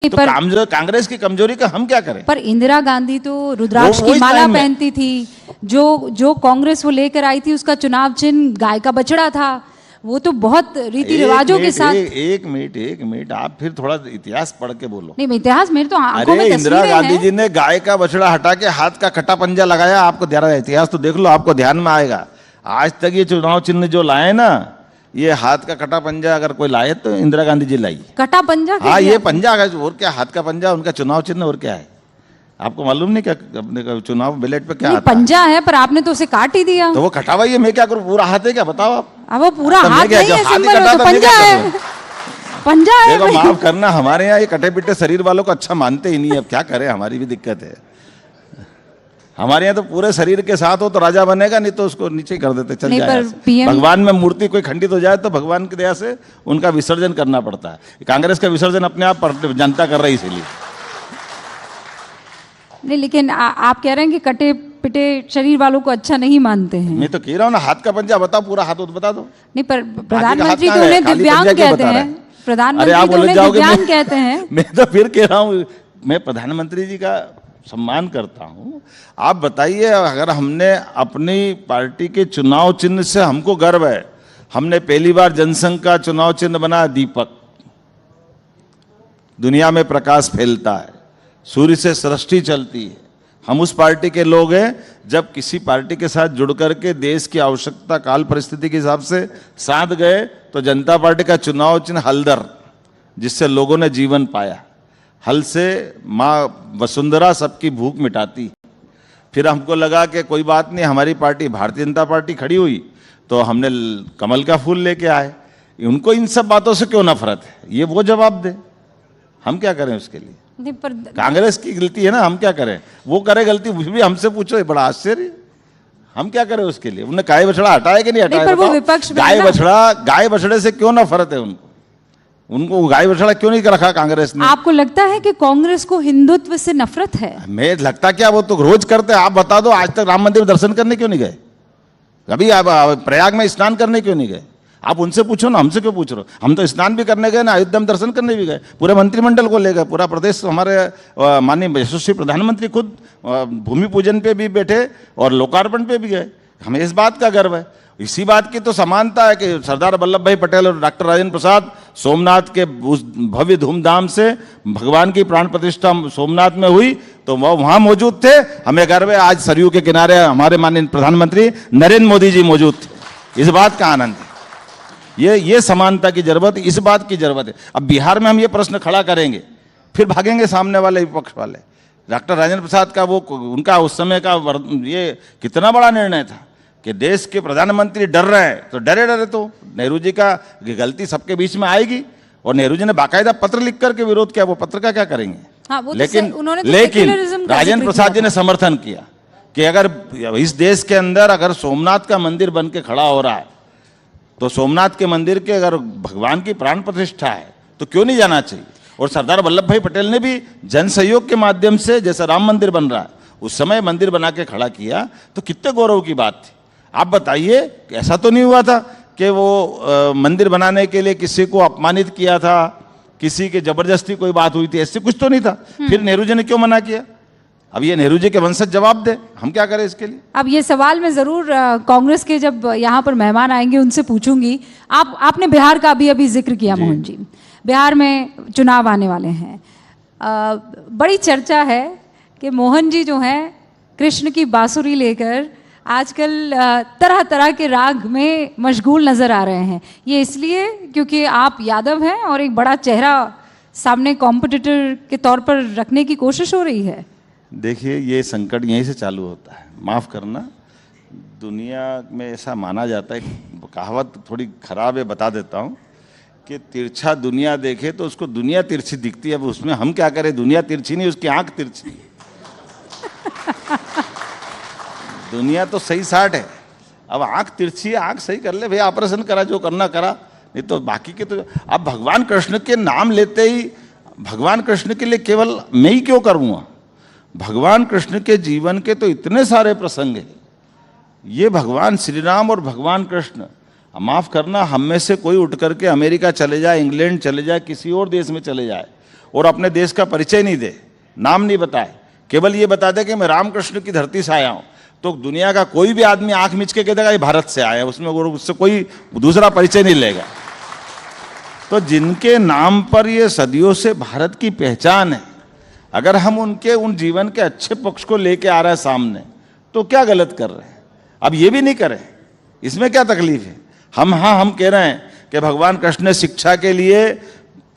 तो कांग्रेस की कमजोरी का हम क्या करें? पर इंदिरा गांधी तो रुद्राक्ष की माला पहनती थी। जो कांग्रेस वो लेकर आई थी उसका चुनाव चिन्ह गाय का बछड़ा था। वो तो बहुत रीति रिवाजों के साथ। एक मिनट आप फिर थोड़ा इतिहास पढ़ के बोलो। नहीं, इतिहास मेरे तो आंखों में इंदिरा गांधी जी ने गाय का बछड़ा हटा के हाथ का कटा पंजा लगाया। आपको ध्यान है, इतिहास तो देख लो, आपको ध्यान में आएगा। आज तक ये चुनाव चिन्ह जो लाए ना, ये हाथ का कटा पंजा अगर कोई लाए तो इंदिरा गांधी जी लाई। कटा पंजा? हाँ, ये पंजा और क्या, हाथ का पंजा उनका चुनाव चिन्ह और क्या है? आपको मालूम नहीं क्या अपने चुनाव बैलेट पे क्या आता पंजा है? पर आपने तो उसे काट ही दिया। तो वो कटा हुआ, मैं क्या करूं? पूरा हाथ है क्या, बताओ आप? अब वो पूरा हाथ नहीं है, सिंबल तो पंजा है। पंजा है। देखो, माफ करना, हमारे यहाँ ये कटे पिटे शरीर वालों को अच्छा मानते ही नहीं। अब क्या करें, हमारी भी दिक्कत है। हमारे यहाँ तो पूरे शरीर के साथ हो तो राजा बनेगा, नहीं तो उसको नीचे कर देते, चल जाए। भगवान में मूर्ति कोई खंडित हो जाए तो भगवान की दया से उनका विसर्जन करना पड़ता है। कांग्रेस का विसर्जन अपने आप जनता कर रही, इसीलिए नहीं। लेकिन आप कह रहे हैं कि कटे पिटे शरीर वालों को अच्छा नहीं मानते हैं। मैं तो कह रहा हूँ ना, हाथ का पंजा बताओ, पूरा हाथ बता दो। नहीं, पर प्रधानमंत्री तो उन्हें दिव्यांग कहते हैं। प्रधानमंत्री तो उन्हें दिव्यांग कहते हैं। मैं तो फिर कह रहा हूँ, मैं प्रधानमंत्री जी का सम्मान करता हूं। आप बताइए, अगर हमने अपनी पार्टी के चुनाव चिन्ह से हमको गर्व है। हमने पहली बार जनसंघ का चुनाव चिन्ह बनाया दीपक। दुनिया में प्रकाश फैलता है, सूर्य से सृष्टि चलती है। हम उस पार्टी के लोग हैं, जब किसी पार्टी के साथ जुड़ करके देश की आवश्यकता काल परिस्थिति के हिसाब से साथ गए तो जनता पार्टी का चुनाव चिन्ह हलदर, जिससे लोगों ने जीवन पाया। हल से माँ वसुंधरा सबकी भूख मिटाती। फिर हमको लगा कि कोई बात नहीं, हमारी पार्टी भारतीय जनता पार्टी खड़ी हुई तो हमने कमल का फूल लेके आए। उनको इन सब बातों से क्यों नफरत है, ये वो जवाब दे। हम क्या करें उसके लिए? पर कांग्रेस की गलती है ना, हम क्या करें? वो करे गलती, भी हमसे पूछो, बड़ा आश्चर्य। हम क्या करें उसके लिए? उन्हें गाय बछड़ा हटाया कि नहीं हटाया? गाय बछड़े से क्यों नफरत है उनको गाय बछड़ा क्यों नहीं रखा कांग्रेस ने? आपको लगता है कि कांग्रेस को हिंदुत्व से नफरत है? मैं लगता क्या, वो तो रोज करते हैं। आप बता दो, आज तक राम मंदिर में दर्शन करने क्यों नहीं गए? कभी आप प्रयाग में स्नान करने क्यों नहीं गए? आप उनसे पूछो ना, हमसे क्यों पूछ रहे हो? हम तो स्नान भी करने गए ना, अयोध्या में दर्शन करने भी गए, पूरे मंत्रिमंडल को ले गए, पूरा प्रदेश। हमारे माननीय यशस्वी प्रधानमंत्री खुद भूमि पूजन पे भी बैठे और लोकार्पण पे भी गए। हमें इस बात का गर्व है। इसी बात की तो समानता है कि सरदार वल्लभ भाई पटेल और डॉक्टर राजेंद्र प्रसाद सोमनाथ के उस भव्य धूमधाम से भगवान की प्राण प्रतिष्ठा सोमनाथ में हुई तो वो वहां मौजूद थे। हमें गर्व है, आज सरयू के किनारे हमारे माननीय प्रधानमंत्री नरेंद्र मोदी जी मौजूद थे। इस बात का आनंद है। ये समानता की जरूरत है, इस बात की जरूरत है। अब बिहार में हम ये प्रश्न खड़ा करेंगे, फिर भागेंगे सामने वाले विपक्ष वाले। डॉक्टर राजेंद्र प्रसाद का वो उनका उस समय का ये कितना बड़ा निर्णय था कि देश के प्रधानमंत्री डर रहे हैं, तो डरे तो नेहरू जी का गलती सबके बीच में आएगी। और नेहरू जी ने बाकायदा पत्र लिख करके विरोध किया। वो पत्र का क्या करेंगे? हाँ, लेकिन तो राजेंद्र प्रसाद जी ने समर्थन किया कि अगर इस देश के अंदर अगर सोमनाथ का मंदिर बन के खड़ा हो रहा है तो सोमनाथ के मंदिर के अगर भगवान की प्राण प्रतिष्ठा है तो क्यों नहीं जाना चाहिए। और सरदार वल्लभ भाई पटेल ने भी जन सहयोग के माध्यम से, जैसा राम मंदिर बन रहा है उस समय मंदिर बना के खड़ा किया, तो कितने गौरव की बात थी। आप बताइए, ऐसा तो नहीं हुआ था कि वो मंदिर बनाने के लिए किसी को अपमानित किया था, किसी के जबरदस्ती कोई बात हुई थी, ऐसे कुछ तो नहीं था। फिर नेहरू जी ने क्यों मना किया? अब ये नेहरू जी के वंशज जवाब दे, हम क्या करें इसके लिए? अब ये सवाल मैं जरूर कांग्रेस के जब यहाँ पर मेहमान आएंगे उनसे पूछूंगी। आपने बिहार का अभी जिक्र किया मोहन जी। बिहार में चुनाव आने वाले हैं। बड़ी चर्चा है कि मोहन जी जो हैं कृष्ण की बांसुरी लेकर आजकल तरह तरह के राग में मशगूल नजर आ रहे हैं। ये इसलिए क्योंकि आप यादव हैं और एक बड़ा चेहरा सामने कॉम्पिटिटर के तौर पर रखने की कोशिश हो रही है। देखिए, ये संकट यहीं से चालू होता है। माफ़ करना, दुनिया में ऐसा माना जाता है, कहावत थोड़ी खराब है, बता देता हूँ कि तिरछा दुनिया देखे तो उसको दुनिया तिरछी दिखती है। अब उसमें हम क्या करें? दुनिया तिरछी नहीं, उसकी आंख तिरछी। दुनिया तो सही साठ है, अब आंख तिरछी है, आंख सही कर ले भैया, ऑपरेशन करा, जो करना करा, नहीं तो बाकी के तो। अब भगवान कृष्ण के नाम लेते ही भगवान कृष्ण के लिए केवल मैं ही क्यों करूँगा? भगवान कृष्ण के जीवन के तो इतने सारे प्रसंग हैं। ये भगवान श्री राम और भगवान कृष्ण, माफ़ करना, हम में से कोई उठ करके अमेरिका चले जाए, इंग्लैंड चले जाए, किसी और देश में चले जाए, और अपने देश का परिचय नहीं दे, नाम नहीं बताए, केवल ये बता दे कि मैं रामकृष्ण की धरती से आया हूं, तो दुनिया का कोई भी आदमी आंख मीच के कह देगा ये भारत से आया है, उसमें उससे कोई दूसरा परिचय नहीं लेगा। तो जिनके नाम पर ये सदियों से भारत की पहचान है, अगर हम उनके उन जीवन के अच्छे पक्ष को लेके आ रहे हैं सामने, तो क्या गलत कर रहे हैं? अब ये भी नहीं करें, इसमें क्या तकलीफ है? हम कह रहे हैं कि भगवान कृष्ण ने शिक्षा के लिए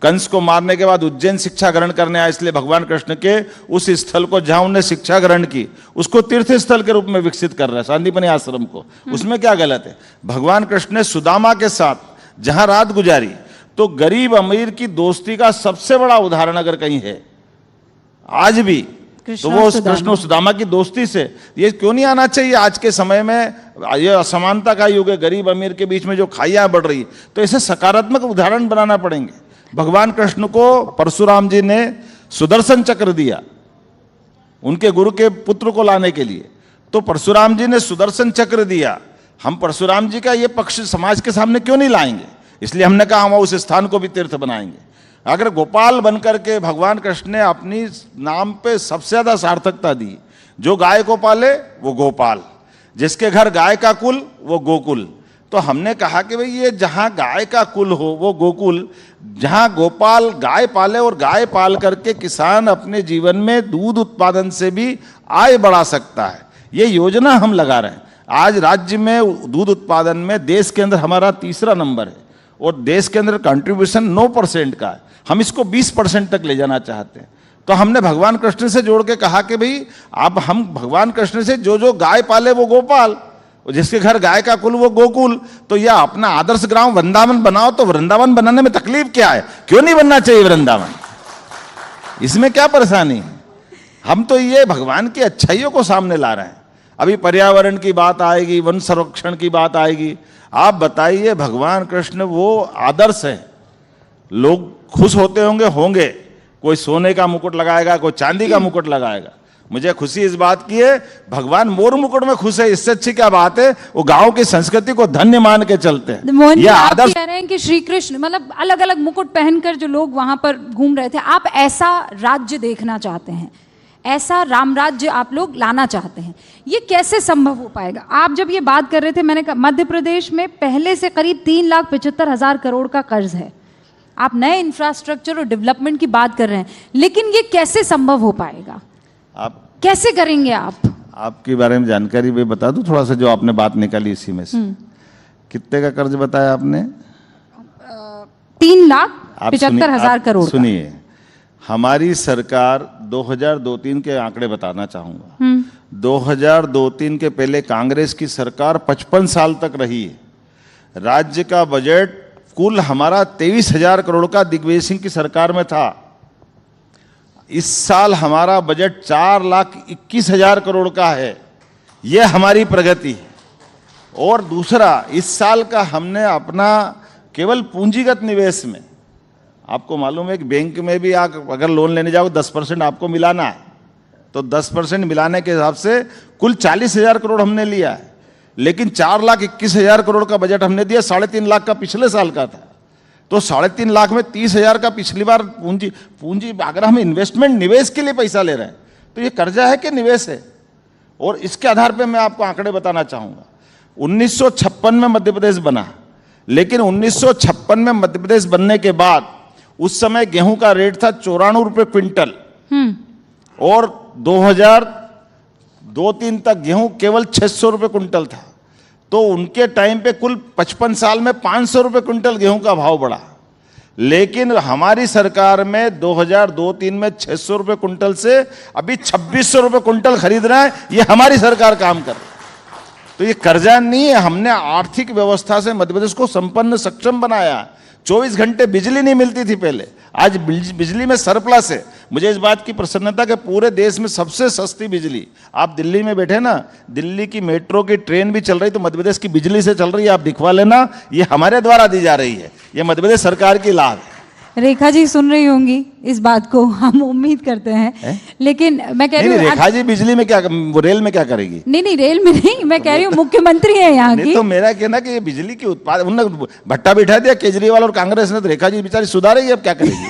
कंस को मारने के बाद उज्जैन शिक्षा ग्रहण करने आए, इसलिए भगवान कृष्ण के उस स्थल को जहां उन्होंने शिक्षा ग्रहण की उसको तीर्थ स्थल के रूप में विकसित कर रहे हैं, सांदीपनि आश्रम को। उसमें क्या गलत है? भगवान कृष्ण ने सुदामा के साथ जहां रात गुजारी, तो गरीब अमीर की दोस्ती का सबसे बड़ा उदाहरण अगर कहीं है आज भी, तो वो कृष्ण और सुदामा की दोस्ती से। ये क्यों नहीं आना चाहिए? आज के समय में ये असमानता का युग है, गरीब अमीर के बीच में जो खाइयां बढ़ रही, तो ऐसे सकारात्मक उदाहरण बनाना पड़ेंगे। भगवान कृष्ण को परशुराम जी ने सुदर्शन चक्र दिया उनके गुरु के पुत्र को लाने के लिए, तो परशुराम जी ने सुदर्शन चक्र दिया। हम परशुराम जी का ये पक्ष समाज के सामने क्यों नहीं लाएंगे? इसलिए हमने कहा हम उस स्थान को भी तीर्थ बनाएंगे। अगर गोपाल बनकर के भगवान कृष्ण ने अपनी नाम पे सबसे ज्यादा सार्थकता दी, जो गाय को पाले वो गोपाल, जिसके घर गाय का कुल वो गोकुल। तो हमने कहा कि भाई ये जहां गाय का कुल हो वो गोकुल, जहां गोपाल गाय पाले और गाय पाल करके किसान अपने जीवन में दूध उत्पादन से भी आय बढ़ा सकता है, ये योजना हम लगा रहे हैं। आज राज्य में दूध उत्पादन में देश के अंदर हमारा तीसरा नंबर है और देश के अंदर कंट्रीब्यूशन 9% का है। हम इसको 20% तक ले जाना चाहते हैं। तो हमने भगवान कृष्ण से जोड़ के कहा कि भाई अब हम भगवान कृष्ण से जो गाय पाले वो गोपाल, जिसके घर गाय का कुल वो गोकुल, तो यह अपना आदर्श ग्राम वृंदावन बनाओ। तो वृंदावन बनाने में तकलीफ क्या है? क्यों नहीं बनना चाहिए वृंदावन? इसमें क्या परेशानी है? हम तो ये भगवान की अच्छाइयों को सामने ला रहे हैं। अभी पर्यावरण की बात आएगी, वन संरक्षण की बात आएगी। आप बताइए, भगवान कृष्ण वो आदर्श है, लोग खुश होते होंगे, कोई सोने का मुकुट लगाएगा, कोई चांदी का मुकुट लगाएगा। मुझे खुशी इस बात की है, भगवान मोर मुकुट में खुश है, इससे अच्छी क्या बात है? वो गांव की संस्कृति को धन्य मान के चलते हैं। मोहन जी, आप कह रहे हैं कि श्री कृष्ण मतलब अलग अलग मुकुट पहनकर जो लोग वहां पर घूम रहे थे, आप ऐसा राज्य देखना चाहते हैं, ऐसा राम राज्य आप लोग लाना चाहते हैं। ये कैसे संभव हो पाएगा? आप जब ये बात कर रहे थे, मैंने कहा मध्य प्रदेश में पहले से करीब 3,75,000 करोड़ का कर्ज है। आप नए इंफ्रास्ट्रक्चर और डेवलपमेंट की बात कर रहे हैं, लेकिन ये कैसे संभव हो पाएगा? आप कैसे करेंगे? आपके बारे में जानकारी भी बता दूं थोड़ा सा, जो आपने बात निकाली इसी में से। कितने का कर्ज बताया आपने? 3,75,000 करोड़। सुनिए, हमारी सरकार 2002-03 के आंकड़े बताना चाहूंगा। 2002-03 के पहले कांग्रेस की सरकार 55 साल तक रही है। राज्य का बजट कुल हमारा 23,000 करोड़ का दिग्विजय सिंह की सरकार में था। इस साल हमारा बजट 4,21,000 करोड़ का है। यह हमारी प्रगति है। और दूसरा, इस साल का हमने अपना केवल पूंजीगत निवेश में, आपको मालूम है कि बैंक में भी आप अगर लोन लेने जाओ 10% आपको मिलाना है, तो 10% मिलाने के हिसाब से कुल 40,000 करोड़ हमने लिया है। लेकिन 4,21,000 करोड़ का बजट हमने दिया, 3.5 लाख का पिछले साल का था। तो 3.5 लाख में 30,000 का पिछली बार पूंजी अगर हम इन्वेस्टमेंट निवेश के लिए पैसा ले रहे हैं, तो ये कर्जा है कि निवेश है? और इसके आधार पर मैं आपको आंकड़े बताना चाहूंगा। 1956 में मध्य प्रदेश बना, लेकिन 1956 में मध्य प्रदेश बनने के बाद उस समय गेहूं का रेट था 94 रुपये क्विंटल, और 2002-03 तक गेहूं केवल 600 रुपये क्विंटल था। तो उनके टाइम पे कुल 55 साल में 500 रुपये क्विंटल गेहूं का भाव बढ़ा। लेकिन हमारी सरकार में 2002-03 में 600 रुपये क्विंटल से अभी 2600 रुपये क्विंटल खरीद रहा है। ये हमारी सरकार काम कर रही है। तो ये कर्जा नहीं है, हमने आर्थिक व्यवस्था से मध्य प्रदेश को संपन्न सक्षम बनाया। 24 घंटे बिजली नहीं मिलती थी पहले, आज बिजली में सरप्लस है। मुझे इस बात की प्रसन्नता कि पूरे देश में सबसे सस्ती बिजली, आप दिल्ली में बैठे ना, दिल्ली की मेट्रो की ट्रेन भी चल रही तो मध्य प्रदेश की बिजली से चल रही है, आप दिखवा लेना। ये हमारे द्वारा दी जा रही है, ये मध्य प्रदेश सरकार की लाभ है। रेखा जी सुन रही होंगी इस बात को, हम उम्मीद करते हैं। लेकिन मैं कह रही नहीं, हूँ रेखा जी बिजली में क्या, वो रेल में क्या करेगी? नहीं, रेल में नहीं, मैं कह रही हूँ मुख्यमंत्री है यहाँ नहीं की। तो मेरा कहना कि ये बिजली की उत्पादन, उन्होंने भट्टा बिठा दिया केजरीवाल और कांग्रेस ने, तो रेखा जी बेचारी सुधारेगी, अब क्या करेगी?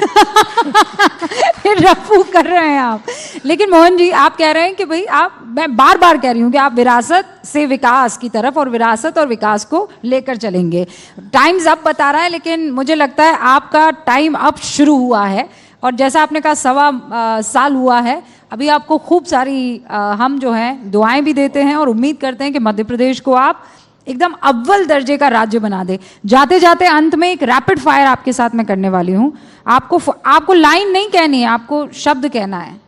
रफू कर रहे हैं आप। लेकिन मोहन जी, आप कह रहे हैं कि भाई मैं बार बार कह रही हूँ कि आप विरासत से विकास की तरफ और विरासत और विकास को लेकर चलेंगे। टाइम्स अब बता रहा है, लेकिन मुझे लगता है आपका टाइम अब शुरू हुआ है। और जैसा आपने कहा 1.25 साल हुआ है, अभी आपको खूब सारी हम जो हैं दुआएं भी देते हैं और उम्मीद करते हैं कि मध्य प्रदेश को आप एकदम अव्वल दर्जे का राज्य बना दे। जाते जाते अंत में एक रैपिड फायर आपके साथ मैं करने वाली हूँ। आपको लाइन नहीं कहनी है, आपको शब्द कहना है,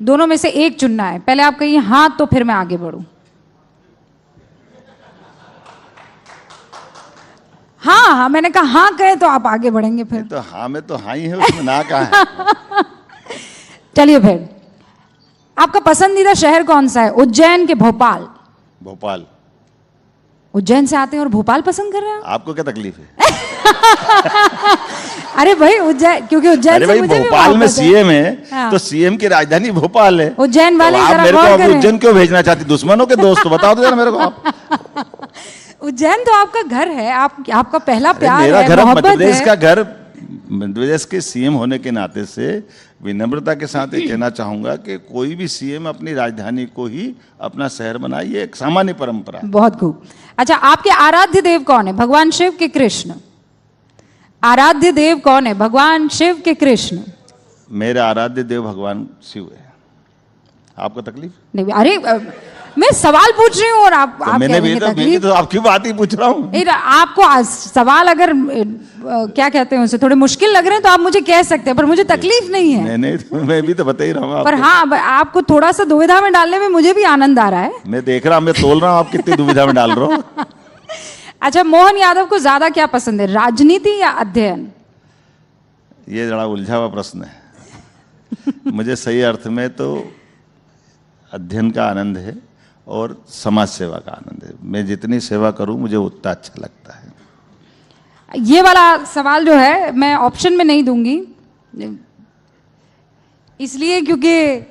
दोनों में से एक चुनना है। पहले आप कहिए हाँ, तो फिर मैं आगे बढ़ूं। हाँ हाँ, मैंने कहा हाँ कहे तो आप आगे बढ़ेंगे फिर। तो हाँ में तो हाँ ही है, उसमें ना कहा है। चलिए फिर, आपका पसंदीदा शहर कौन सा है, उज्जैन के भोपाल? भोपाल। उज्जैन से आते हैं और भोपाल पसंद कर रहे हैं? आपको क्या तकलीफ है? अरे भाई उज्जैन, क्योंकि उज्जैन अरे से भाई मुझे भी भोपाल में मोहब्बत है। सीएम है, हाँ। तो सीएम की राजधानी भोपाल है। उज्जैन वाले तो आप जरा मेरे गौर को करें। उज्जैन क्यों भेजना चाहती? दुश्मनों के दोस्त तो बताओ तो जरा मेरे को आप। उज्जैन तो आपका घर है, आपका पहला प्यार मेरा है, घर, मध्य मोहब्बत प्रदेश है। का घर, मध्य प्रदेश के सीएम होने के नाते से विनम्रता के साथ ये कहना चाहूंगा कि कोई भी सीएम अपनी राजधानी को ही अपना शहर बनाए, ये एक सामान्य परंपरा है। बहुत खूब। अच्छा, आपके आराध्य देव कौन है, भगवान शिव के कृष्ण? आराध्य देव कौन है, भगवान शिव के कृष्ण? मेरे आराध्य देव भगवान शिव है। आपको तकलीफ नहीं, अरे मैं सवाल पूछ रही हूँ और आप तो कह मैंने रही हैं भी तकलीफ। तो आपकी बात ही पूछ रहा हूँ। नहीं, आपको सवाल अगर क्या कहते हैं उसे थोड़े मुश्किल लग रहे हैं तो आप मुझे कह सकते हैं, पर मुझे तकलीफ नहीं है। नहीं, मैं भी तो बता ही रहा हूँ पर आपको। हाँ, आपको थोड़ा सा दुविधा में डालने में मुझे भी आनंद आ रहा है। मैं देख रहा हूँ, मैं तोल रहा हूँ आप कितनी दुविधा में डाल रहे हो। अच्छा, मोहन यादव को ज्यादा क्या पसंद है, राजनीति या अध्ययन? ये बड़ा उलझा हुआ प्रश्न है। मुझे सही अर्थ में तो अध्ययन का आनंद है और समाज सेवा का आनंद है। मैं जितनी सेवा करूं मुझे उतना अच्छा लगता है। ये वाला सवाल जो है मैं ऑप्शन में नहीं दूंगी, इसलिए क्योंकि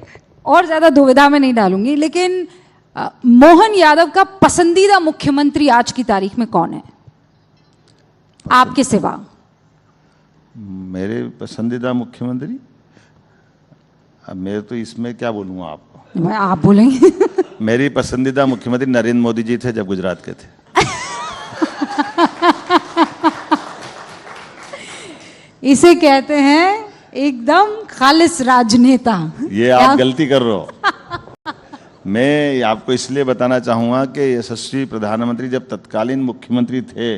और ज्यादा दुविधा में नहीं डालूंगी। लेकिन मोहन यादव का पसंदीदा मुख्यमंत्री आज की तारीख में कौन है आपके सिवा? मेरे पसंदीदा मुख्यमंत्री, अब मेरे तो इसमें क्या बोलूँगा आपको, आप बोलेंगे। मेरी पसंदीदा मुख्यमंत्री नरेंद्र मोदी जी थे जब गुजरात के थे। इसे कहते हैं एकदम खालिस राजनेता। ये आप गलती कर रहे हो। मैं आपको इसलिए बताना चाहूंगा कि यशस्वी प्रधानमंत्री जब तत्कालीन मुख्यमंत्री थे,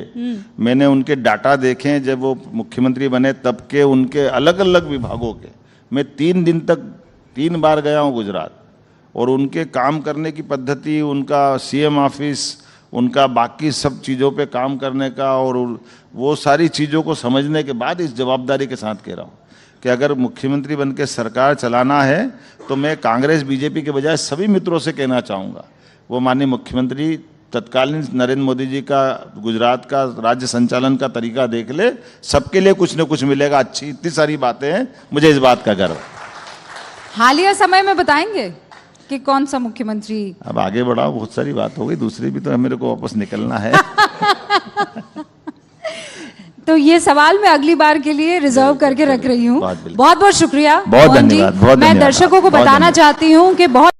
मैंने उनके डाटा देखे जब वो मुख्यमंत्री बने तब के, उनके अलग अलग विभागों के। मैं 3 दिन तक 3 बार गया हूँ गुजरात, और उनके काम करने की पद्धति, उनका सीएम ऑफिस, उनका बाकी सब चीज़ों पे काम करने का, और वो सारी चीज़ों को समझने के बाद इस जवाबदारी के साथ कह रहा हूँ कि अगर मुख्यमंत्री बन के सरकार चलाना है तो मैं कांग्रेस बीजेपी के बजाय सभी मित्रों से कहना चाहूँगा, वो माननीय मुख्यमंत्री तत्कालीन नरेंद्र मोदी जी का गुजरात का राज्य संचालन का तरीका देख ले, सबके लिए कुछ न कुछ मिलेगा। अच्छी इतनी सारी बातें हैं, मुझे इस बात का गर्व है। हालिया समय में बताएंगे कि कौन सा मुख्यमंत्री? अब आगे बढ़ाओ, बहुत सारी बात हो गई, दूसरी भी तो मेरे को वापस निकलना है। तो ये सवाल मैं अगली बार के लिए रिजर्व करके रख रही हूँ। बहुत बहुत शुक्रिया बहुत मोहन जी। धन्यवाद, बहुत मैं धन्यवाद। दर्शकों को बहुत बताना धन्यवाद। चाहती हूँ कि बहुत